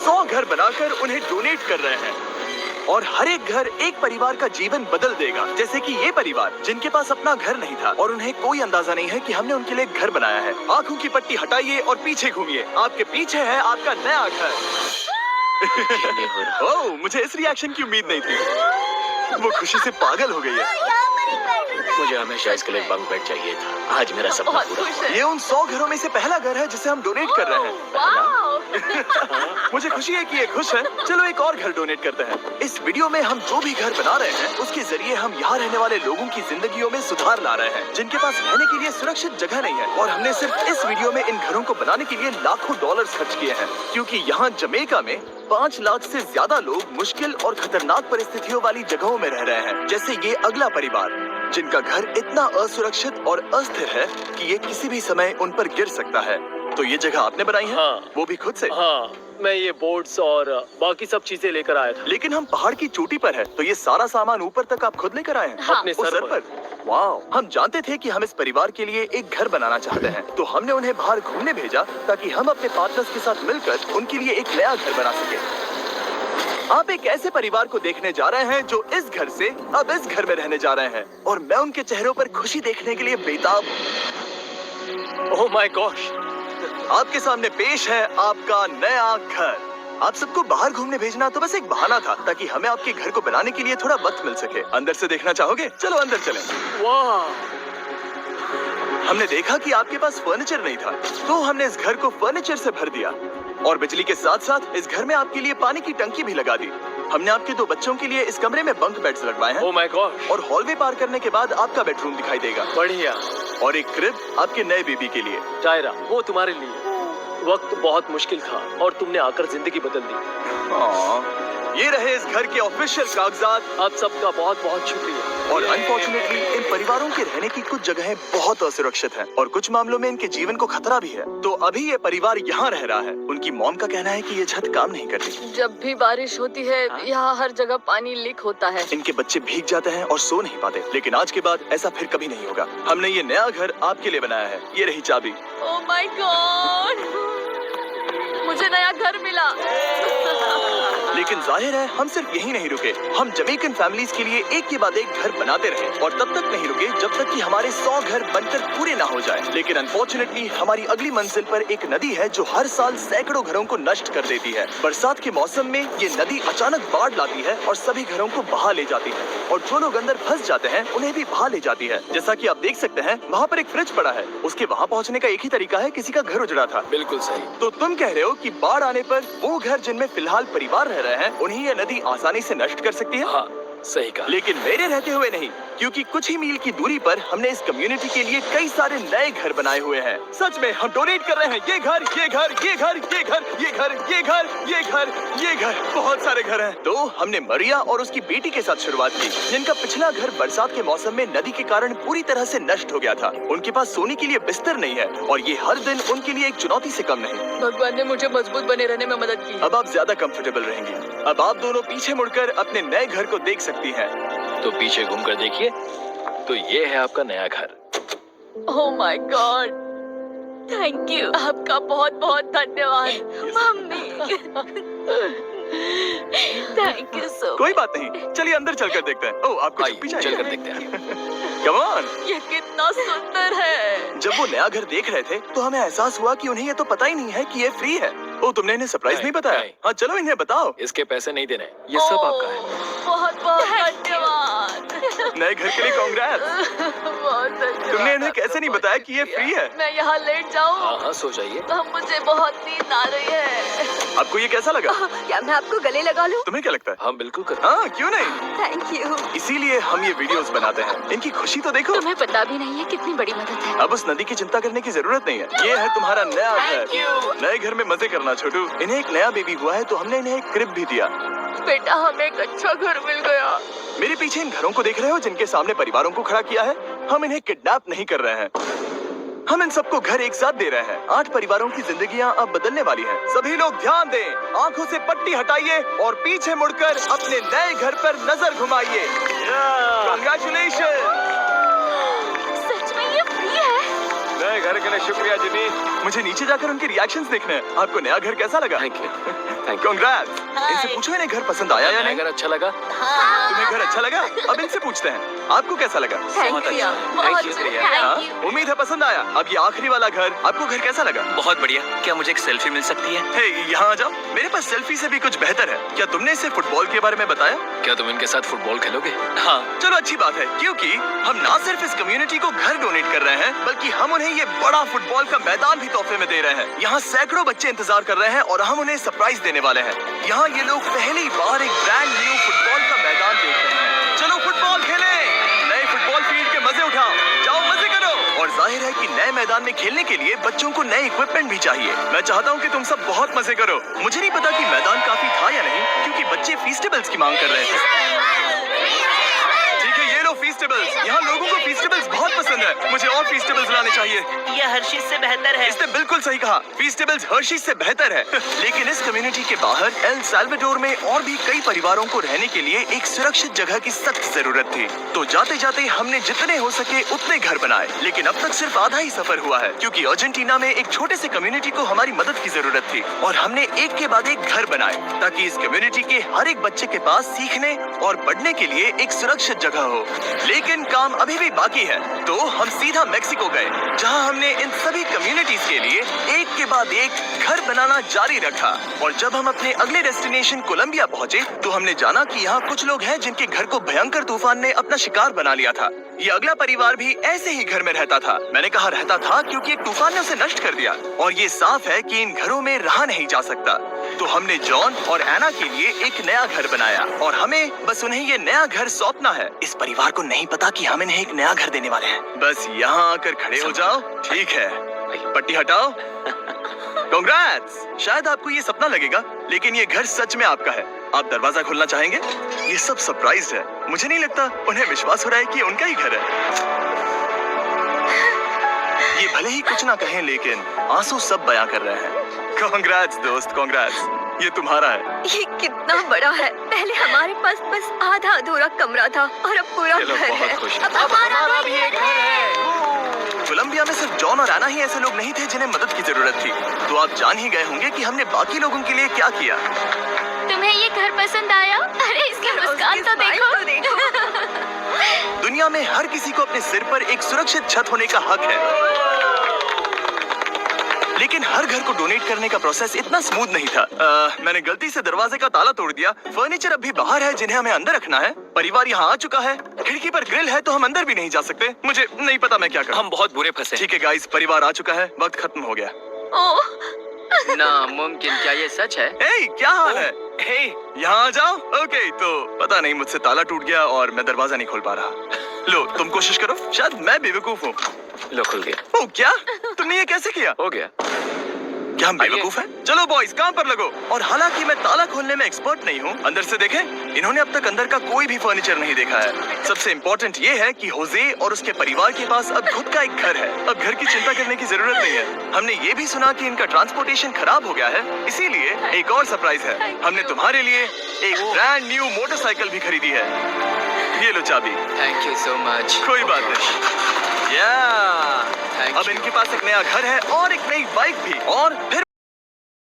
100 घर बनाकर उन्हें डोनेट कर रहे हैं। और हर एक घर एक परिवार का जीवन बदल देगा, जैसे कि ये परिवार जिनके पास अपना घर नहीं था और उन्हें कोई अंदाजा नहीं है कि हमने उनके लिए घर बनाया है। आंखों की पट्टी हटाइए और पीछे घूमिए। आपके पीछे है आपका नया घर। ओह, मुझे इस रिएक्शन की उम्मीद नहीं थी। वो खुशी से पागल हो गई है। मुझे हमेशा इसके लिए बंक बेड चाहिए था। आज मेरा सपना पूरा हुआ। ये उन 100 घरों में से पहला घर है जिसे हम डोनेट कर रहे हैं। मुझे खुशी है कि ये खुश है। चलो एक और घर डोनेट करते हैं। इस वीडियो में हम जो भी घर बना रहे हैं उसके जरिए हम यहाँ रहने वाले लोगों की जिंदगियों में सुधार ला रहे हैं, जिनके पास रहने के लिए सुरक्षित जगह नहीं है। और हमने सिर्फ इस वीडियो में इन घरों को बनाने के लिए लाखों डॉलर्स खर्च किए हैं, क्योंकि यहाँ जमैका में 5 लाख से ज्यादा लोग मुश्किल और खतरनाक परिस्थितियों वाली जगहों में रह रहे हैं। जैसे ये अगला परिवार जिनका घर इतना असुरक्षित और अस्थिर है कि ये किसी भी समय उन पर गिर सकता है। तो ये जगह आपने बनाई है? हाँ। वो भी खुद से? हाँ, मैं ये बोर्ड्स और बाकी सब चीजें लेकर आया था। लेकिन हम पहाड़ की चोटी पर है, तो ये सारा सामान ऊपर तक आप खुद लेकर आए हैं? हाँ। अपने उस सर पर। वाओ! हम जानते थे कि हम इस परिवार के लिए एक घर बनाना चाहते हैं, तो हमने उन्हें बाहर घूमने भेजा ताकि हम अपने पार्टनर्स के साथ मिलकर उनके लिए एक नया घर बना सके। आप एक ऐसे परिवार को देखने जा रहे हैं जो इस घर से अब इस घर में रहने जा रहे हैं, और मैं उनके चेहरों पर खुशी देखने के लिए बेताब हूँ। Oh my gosh! आपके सामने पेश है आपका नया घर। आप सबको बाहर घूमने भेजना तो बस एक बहाना था ताकि हमें आपके घर को बनाने के लिए थोड़ा वक्त मिल सके। अंदर से देखना चाहोगे? चलो अंदर चलें। वाह! हमने देखा कि आपके पास फर्नीचर नहीं था, तो हमने इस घर को फर्नीचर से भर दिया, और बिजली के साथ साथ इस घर में आपके लिए पानी की टंकी भी लगा दी। हमने आपके 2 बच्चों के लिए इस कमरे में बंक बेड्स लगवाए हैं। Oh my gosh! और हॉलवे पार करने के बाद आपका बेडरूम दिखाई देगा। बढ़िया। और एक क्रिब आपके नए बेबी के लिए। टायरा, वो तुम्हारे लिए। वक्त बहुत मुश्किल था और तुमने आकर जिंदगी बदल दी। ये रहे इस घर के ऑफिशियल कागजात। आप सबका बहुत बहुत शुक्रिया। और अनफॉर्चुनेटली इन परिवारों के रहने की कुछ जगहें बहुत असुरक्षित हैं और कुछ मामलों में इनके जीवन को खतरा भी है। तो अभी ये परिवार यहाँ रह रहा है। उनकी मॉम का कहना है कि ये छत काम नहीं करती। जब भी बारिश होती है यहाँ हर जगह पानी लीक होता है। इनके बच्चे भीग जाते हैं और सो नहीं पाते, लेकिन आज के बाद ऐसा फिर कभी नहीं होगा। हमने ये नया घर आपके लिए बनाया है। ये रही चाबी। Oh my God! मुझे नया घर मिला। लेकिन जाहिर है हम सिर्फ यही नहीं रुके। हम जमैकन फैमिलीज के लिए एक के बाद एक घर बनाते रहे, और तब तक नहीं रुके जब तक कि हमारे 100 घर बनकर पूरे ना हो जाए। लेकिन अनफॉर्चुनेटली हमारी अगली मंजिल पर एक नदी है जो हर साल सैकड़ों घरों को नष्ट कर देती है। बरसात के मौसम में ये नदी अचानक बाढ़ लाती है और सभी घरों को बहा ले जाती है, और जो लोग अंदर फंस जाते हैं उन्हें भी बहा ले जाती है। जैसा कि आप देख सकते हैं वहाँ पर एक फ्रिज पड़ा है। उसके वहाँ पहुँचने का एक ही तरीका है, किसी का घर उजड़ा था। बिल्कुल सही। तो तुम कह रहे हो कि बाढ़ आने पर वो घर जिनमें फिलहाल परिवार रह रहे हैं उन्हें ये नदी आसानी से नष्ट कर सकती है? हाँ, सही कहा। लेकिन मेरे रहते हुए नहीं, क्योंकि कुछ ही मील की दूरी पर हमने इस कम्युनिटी के लिए कई सारे नए घर बनाए हुए हैं। सच में हम डोनेट कर रहे हैं। ये घर, ये घर, ये घर, ये घर, ये घर, ये घर, ये घर, ये घर, बहुत सारे घर हैं। तो हमने मरिया और उसकी बेटी के साथ शुरुआत की, जिनका पिछला घर बरसात के मौसम में नदी के कारण पूरी तरह से नष्ट हो गया था। उनके पास सोने के लिए बिस्तर नहीं है, और ये हर दिन उनके लिए एक चुनौती से कम नहीं। भगवान ने मुझे मजबूत बने रहने में मदद की। अब आप ज्यादा कंफर्टेबल रहेंगी। अब आप दोनों पीछे मुड़कर अपने नए घर को देख सकती हैं। तो पीछे घूमकर देखिए, तो ये है आपका नया घर। Oh my God! Thank you. आपका बहुत बहुत धन्यवाद mummy. Thank you so much. कोई बात नहीं, चलिए अंदर चलकर देखते हैं। ओह, आपको चुप्पी चाहिए? चलकर देखते हैं। Come on. ये कितना सुंदर है। जब वो नया घर देख रहे थे तो हमें एहसास हुआ कि उन्हें ये तो पता ही नहीं है कि ये फ्री है। ओ, तुमने इन्हें सरप्राइज नहीं बताया? नहीं। हाँ, चलो इन्हें बताओ। इसके पैसे नहीं देने, ये सब आपका है। बहुत बहुत धन्यवाद। नए घर के लिए कांग्रेस। बहुत धन्यवाद। तुमने इन्हें कैसे नहीं बताया कि ये फ्री है? मैं यहाँ लेट जाऊँ? हाँ हाँ, सो जाइए। मुझे बहुत नींद आ रही है। आपको ये कैसा लगा? क्या मैं आपको गले लगा लूं? तुम्हें क्या लगता है? हाँ बिल्कुल कर। हाँ, क्यों नहीं? Thank you. इसीलिए हम ये वीडियोस बनाते हैं। इनकी खुशी तो देखो। तुम्हें पता भी नहीं है कितनी बड़ी मदद है। अब उस नदी की चिंता करने की जरूरत नहीं है। ये है तुम्हारा नया Thank घर। you. नए घर में मजे करना छोटू। इन्हें एक नया बेबी हुआ है तो हमने इन्हें एक क्रिब भी दिया। बेटा, हमें एक अच्छा घर मिल गया। मेरे पीछे इन घरों को देख रहे हो जिनके सामने परिवारों को खड़ा किया है? हम इन्हें किडनैप नहीं कर रहे हैं, हम इन सबको घर एक साथ दे रहे हैं। 8 परिवारों की जिंदगियां अब बदलने वाली हैं। सभी लोग ध्यान दें, आंखों से पट्टी हटाइए और पीछे मुड़कर अपने नए घर पर नजर घुमाइए। कांग्रेचुलेशन। सच में ये फ्री है? नए घर के लिए शुक्रिया जिनी। मुझे नीचे जाकर उनके रिएक्शंस देखने हैं। आपको नया घर कैसा लगा? Thank you. कांग्रेट्स। इनसे पूछो इन्हें घर पसंद आया या नहीं? अगर अच्छा लगा तुम्हें घर अच्छा लगा? अब इनसे पूछते हैं आपको कैसा लगा? थैंक यू, बहुत हाँ? Thank you. उम्मीद है पसंद आया। अब ये आखिरी वाला घर, आपको घर कैसा लगा? बहुत बढ़िया। क्या मुझे एक सेल्फी मिल सकती है? हे, यहाँ आ जाओ। मेरे पास सेल्फी से भी कुछ बेहतर है। क्या तुमने इसे फुटबॉल के बारे में बताया? क्या तुम इनके साथ फुटबॉल खेलोगे? हाँ। चलो अच्छी बात है, क्योंकि हम ना सिर्फ इस कम्युनिटी को घर डोनेट कर रहे हैं, बल्कि हम उन्हें ये बड़ा फुटबॉल का मैदान भी तोहफे में दे रहे हैं। यहाँ सैकड़ों बच्चे इंतजार कर रहे हैं और हम उन्हें सरप्राइज देने वाले हैं। यहाँ ये लोग पहली बार एक ब्रांड न्यू फुटबॉल का मैदान देख रहे हैं। चलो फुटबॉल खेलें, नए फुटबॉल फील्ड के मजे उठाओ, जाओ मजे करो। और जाहिर है कि नए मैदान में खेलने के लिए बच्चों को नए इक्विपमेंट भी चाहिए। मैं चाहता हूँ कि तुम सब बहुत मजे करो। मुझे नहीं पता कि मैदान काफी था या नहीं, क्योंकि बच्चे फीस्टेबल्स की मांग कर रहे थे। ठीक है, ये लो फीस्टेबल्स। यहाँ लोगों को फीस्टेबल्स बहुत पसंद है। मुझे और फीस्टेबल्स लाने चाहिए। ये हर्षिज से बेहतर है। इसने बिल्कुल सही कहा, फीस्टेबल्स हर्शीज से बेहतर है। लेकिन इस कम्युनिटी के बाहर एल साल्वाडोर में और भी कई परिवारों को रहने के लिए एक सुरक्षित जगह की सख्त जरूरत थी। तो जाते जाते हमने जितने हो सके उतने घर बनाए, लेकिन अब तक सिर्फ आधा ही सफर हुआ है, क्योंकि अर्जेंटीना में एक छोटे से कम्युनिटी को हमारी मदद की जरूरत थी। और हमने एक के बाद एक घर बनाए, ताकि इस कम्युनिटी के हर एक बच्चे के पास सीखने और बढ़ने के लिए एक सुरक्षित जगह हो। लेकिन काम अभी भी बाकी है, तो हम सीधा मेक्सिको गए, जहां हमने इन सभी कम्युनिटीज के लिए एक के बाद एक घर बनाना जारी रखा। और जब हम अपने अगले डेस्टिनेशन कोलंबिया पहुंचे, तो हमने जाना कि यहाँ कुछ लोग हैं जिनके घर को भयंकर तूफान ने अपना शिकार बना लिया था। ये अगला परिवार भी ऐसे ही घर में रहता था। मैंने कहा रहता था, क्योंकि एक तूफान ने उसे नष्ट कर दिया, और ये साफ है कि इन घरों में रहा नहीं जा सकता। तो हमने जॉन और एना के लिए एक नया घर बनाया, और हमें बस उन्हें ये नया घर सौंपना है। इस परिवार को नहीं पता कि हम इन्हें एक नया घर देने वाले हैं। बस यहाँ आकर खड़े हो जाओ। ठीक है, पट्टी हटाओ। कांग्रेट्स। शायद आपको ये सपना लगेगा, लेकिन ये घर सच में आपका है। आप दरवाजा खोलना चाहेंगे? ये सब सरप्राइज है। मुझे नहीं लगता उन्हें विश्वास हो रहा है कि ये उनका ही घर है। ये भले ही कुछ ना कहें, लेकिन आंसू सब बयां कर रहे हैं। कांग्रेट्स दोस्त, कांग्रेट्स। ये तुम्हारा है। ये कितना बड़ा है। पहले हमारे पास बस आधा अधूरा कमरा था, और अब पूरा चलो, घर बहुत है। खुश। अब हमारा भी एक घर है। कोलंबिया में सिर्फ जॉन और एना ही ऐसे लोग नहीं थे जिन्हें मदद की जरूरत थी। तो आप जान ही गए होंगे कि हमने बाकी लोगों के लिए क्या किया। तुम्हें ये घर पसंद आया? अरे इसकी मुस्कान तो देखो। दुनिया में हर किसी को अपने सिर पर एक सुरक्षित छत होने का हक है, लेकिन हर घर को डोनेट करने का प्रोसेस इतना स्मूथ नहीं था। मैंने गलती से दरवाजे का ताला तोड़ दिया। फर्नीचर अब भी बाहर है जिन्हें हमें अंदर रखना है। परिवार यहाँ आ चुका है। खिड़की पर ग्रिल है, तो हम अंदर भी नहीं जा सकते। मुझे नहीं पता मैं क्या करूं। हम बहुत बुरे फंसे। ठीक है गाइस, परिवार आ चुका है। वक्त खत्म हो गया। ओह, नामुमकिन। क्या ये सच है? हे, क्या हाल है? हे, यहाँ आ जाओ। ओके, तो पता नहीं मुझसे ताला टूट गया और मैं दरवाजा नहीं खोल पा रहा। लो, तुम कोशिश करो। शायद मैं बेवकूफ हूँ। लो, खुल गया। ओह, क्या? तुमने ये कैसे किया? हो गया। क्या हम बेवकूफ हैं? चलो बॉयज, काम पर लगो। और हालांकि मैं ताला खोलने में एक्सपर्ट नहीं हूँ, अंदर से देखें। इन्होंने अब तक अंदर का कोई भी फर्नीचर नहीं देखा है। सबसे इम्पोर्टेंट ये है कि होजे और उसके परिवार के पास अब खुद का एक घर है। अब घर की चिंता करने की जरूरत नहीं है। हमने ये भी सुना कि इनका ट्रांसपोर्टेशन खराब हो गया है, इसीलिए एक और सरप्राइज है। हमने तुम्हारे लिए एक ब्रांड न्यू मोटरसाइकिल भी खरीदी है। ये लो चाबी। Thank you so much. कोई बात नहीं। अब इनके पास एक नया घर है और एक नई बाइक भी। और फिर